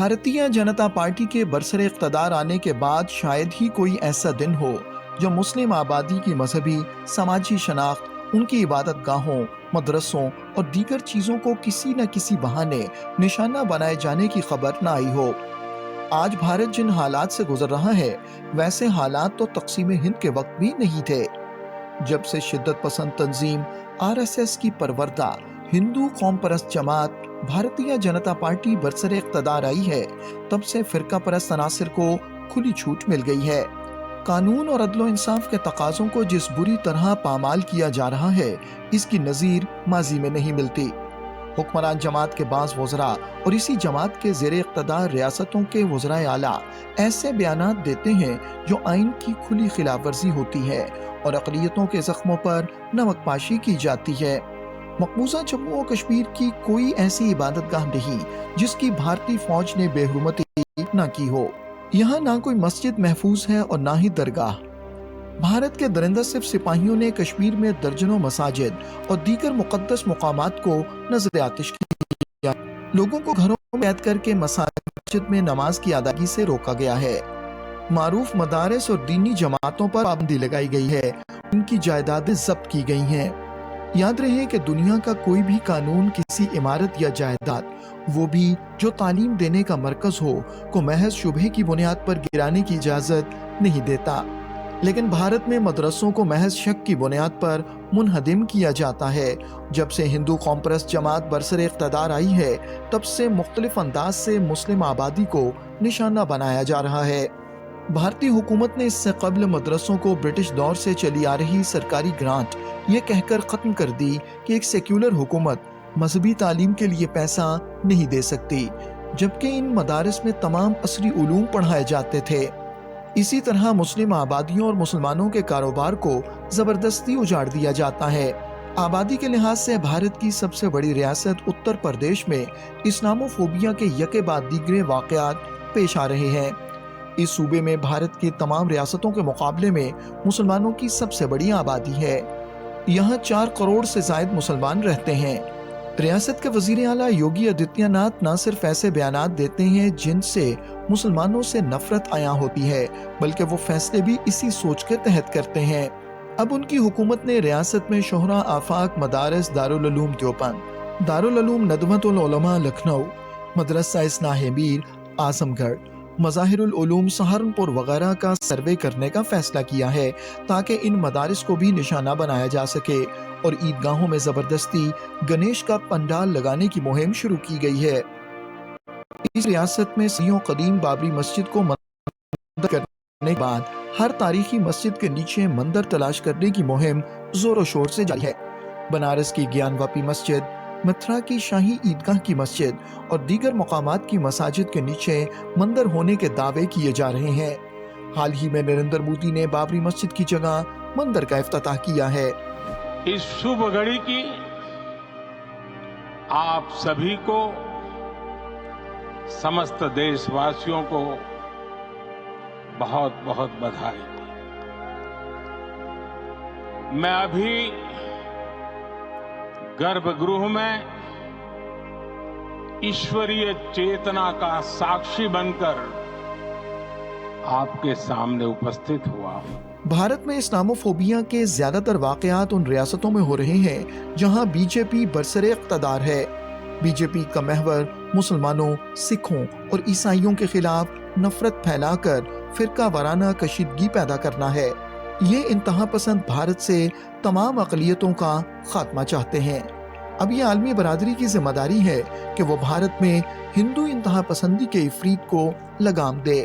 Bharatiya Janata party کے برسر اقتدار آنے کے بعد شاید ہی کوئی ایسا دن ہو جو مسلم آبادی کی مذہبی سماجی شناخت، ان کی عبادت گاہوں، مدرسوں اور دیگر چیزوں کو کسی نہ کسی بہانے نشانہ بنائے جانے کی خبر نہ آئی ہو۔ آج بھارت جن حالات سے گزر رہا ہے، ویسے حالات تو تقسیم ہند کے وقت بھی نہیں تھے۔ جب سے شدت پسند تنظیم RSS کی پروردہ ہندو قوم پرست جماعت بھارتیہ جنتا پارٹی برسر اقتدار آئی ہے، تب سے فرقہ پرست عناصر کو کھلی چھوٹ مل گئی ہے۔ قانون اور عدل و انصاف کے تقاضوں کو جس بری طرح پامال کیا جا رہا ہے، اس کی نظیر ماضی میں نہیں ملتی۔ حکمران جماعت کے بعض وزراء اور اسی جماعت کے زیر اقتدار ریاستوں کے وزرائے اعلیٰ ایسے بیانات دیتے ہیں جو آئین کی کھلی خلاف ورزی ہوتی ہے اور اقلیتوں کے زخموں پر نمک پاشی کی جاتی ہے۔ مقبوضہ جموں و کشمیر کی کوئی ایسی عبادت گاہ نہیں جس کی بھارتی فوج نے بے حرمتی نہ کی ہو۔ یہاں نہ کوئی مسجد محفوظ ہے اور نہ ہی درگاہ۔ بھارت کے درندہ صرف سپاہیوں نے کشمیر میں درجنوں مساجد اور دیگر مقدس مقامات کو نظر آتش کیا۔ لوگوں کو گھروں میں قید کر کے مساجد میں نماز کی ادائیگی سے روکا گیا ہے۔ معروف مدارس اور دینی جماعتوں پر پابندی لگائی گئی ہے، ان کی جائیدادیں ضبط کی گئی ہیں۔ یاد رہے کہ دنیا کا کوئی بھی قانون کسی عمارت یا جائیداد، وہ بھی جو تعلیم دینے کا مرکز ہو، کو محض شبہے کی بنیاد پر گرانے کی اجازت نہیں دیتا۔ لیکن بھارت میں مدرسوں کو محض شک کی بنیاد پر منہدم کیا جاتا ہے۔ جب سے ہندو قوم پرست جماعت برسر اقتدار آئی ہے، تب سے مختلف انداز سے مسلم آبادی کو نشانہ بنایا جا رہا ہے۔ بھارتی حکومت نے اس سے قبل مدرسوں کو برٹش دور سے چلی آ رہی سرکاری گرانٹ یہ کہہ کر ختم کر دی کہ ایک سیکولر حکومت مذہبی تعلیم کے لیے پیسہ نہیں دے سکتی، جبکہ ان مدارس میں تمام عصری علوم پڑھائے جاتے تھے۔ اسی طرح مسلم آبادیوں اور مسلمانوں کے کاروبار کو زبردستی اجاڑ دیا جاتا ہے۔ آبادی کے لحاظ سے بھارت کی سب سے بڑی ریاست اتر پردیش میں اسلامو فوبیا کے یکے بعد دیگرے واقعات پیش آ رہے ہیں۔ اس صوبے میں بھارت کی تمام ریاستوں کے مقابلے میں مسلمانوں کی سب سے بڑی آبادی ہے۔ یہاں 4 کروڑ سے زائد مسلمان رہتے ہیں۔ ریاست کے وزیر اعلیٰ یوگی آدتیہ ناتھ نہ صرف ایسے بیانات دیتے ہیں جن سے مسلمانوں سے نفرت عیاں ہوتی ہے، بلکہ وہ فیصلے بھی اسی سوچ کے تحت کرتے ہیں۔ اب ان کی حکومت نے ریاست میں شہرہ آفاق مدارس دارالعلوم دیوبند، دارالعلوم ندوۃ العلماء لکھنؤ، مدرسہ اصلاح میر اعظم گڑھ، مظاہر العلوم سہارنپور وغیرہ کا سروے کرنے کا فیصلہ کیا ہے تاکہ ان مدارس کو بھی نشانہ بنایا جا سکے، اور عیدگاہوں میں زبردستی گنیش کا پنڈال لگانے کی مہم شروع کی گئی ہے۔ اس ریاست میں صدیوں قدیم بابری مسجد کو منہدم کرنے کے بعد ہر تاریخی مسجد کے نیچے مندر تلاش کرنے کی مہم زور و شور سے جاری ہے۔ بنارس کی گیان واپی مسجد، متھرا کی شاہی عیدگاہ کی مسجد اور دیگر مقامات کی مساجد کے نیچے مندر ہونے کے دعوے کیے جا رہے ہیں۔ حال ہی میں نریندر مودی نے بابری مسجد کی جگہ مندر کا افتتاح کیا ہے۔ اس شبھ گھڑی کی آپ سبھی کو، سمست دیش واسیوں کو بہت بہت بدھائی۔ میں ابھی گربھ گرہ میں ایشوریہ چیتنا کا ساکشی بن کر آپ کے سامنے اپستھت ہوا ہوں۔ بھارت میں اسلامو فوبیا کے زیادہ تر واقعات ان ریاستوں میں ہو رہے ہیں جہاں بی جے پی برسر اقتدار ہے۔ بی جے پی کا محور مسلمانوں، سکھوں اور عیسائیوں کے خلاف نفرت پھیلا کر فرقہ وارانہ کشیدگی پیدا کرنا ہے۔ یہ انتہا پسند بھارت سے تمام اقلیتوں کا خاتمہ چاہتے ہیں۔ اب یہ عالمی برادری کی ذمہ داری ہے کہ وہ بھارت میں ہندو انتہا پسندی کے عفریت کو لگام دے۔